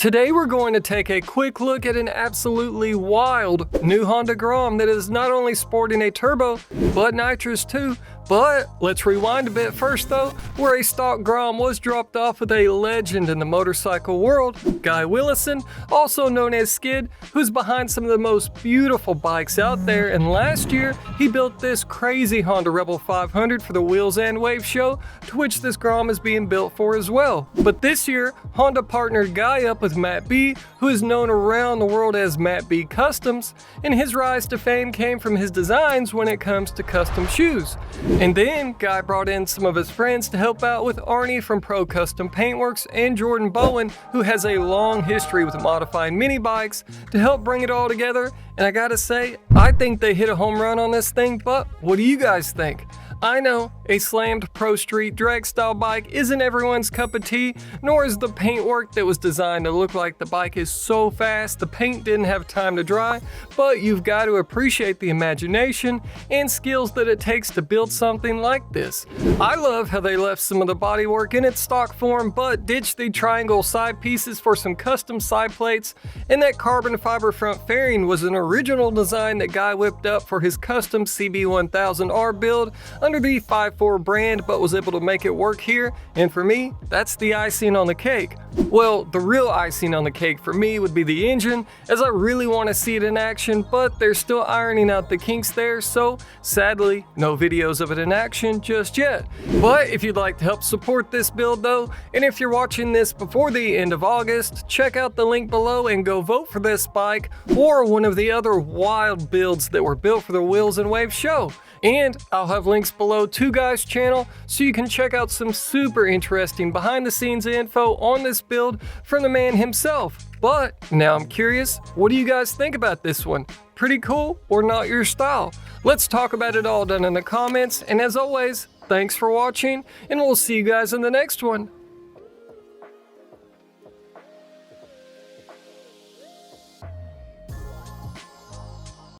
Today we're going to take a quick look at an absolutely wild new Honda Grom that is not only sporting a turbo, but nitrous too. But let's rewind a bit first though, where a stock Grom was dropped off with a legend in the motorcycle world, Guy Willison, also known as Skid, who's behind some of the most beautiful bikes out there, and last year he built this crazy Honda Rebel 500 for the Wheels and Waves show, to which this Grom is being built for as well. But this year, Honda partnered Guy up with Matt B, who is known around the world as Matt B Customs, and his rise to fame came from his designs when it comes to custom shoes. And then Guy brought in some of his friends to help out with Arnie from Pro Custom Paintworks and Jordan Bowen, who has a long history with modifying mini bikes, to help bring it all together. And I gotta say, I think they hit a home run on this thing, but what do you guys think? I know a slammed Pro Street drag style bike isn't everyone's cup of tea, nor is the paintwork that was designed to look like the bike is so fast the paint didn't have time to dry, but you've got to appreciate the imagination and skills that it takes to build something like this. I love how they left some of the bodywork in its stock form, but ditched the triangle side pieces for some custom side plates, and that carbon fiber front fairing was an original design that Guy whipped up for his custom CB1000R build under the 5.4 brand, but was able to make it work here, and for me, that's the icing on the cake. Well, the real icing on the cake for me would be the engine, as I really want to see it in action, but they're still ironing out the kinks there, so sadly, no videos of it in action just yet. But if you'd like to help support this build though, and if you're watching this before the end of August, check out the link below and go vote for this bike or one of the other wild builds that were built for the Wheels and Waves show. And I'll have links below to Guy's channel so you can check out some super interesting behind the scenes info on this build from the man himself. But now I'm curious, what do you guys think about this one? Pretty cool or not your style? Let's talk about it all down in the comments, and as always, thanks for watching, and we'll see you guys in the next one.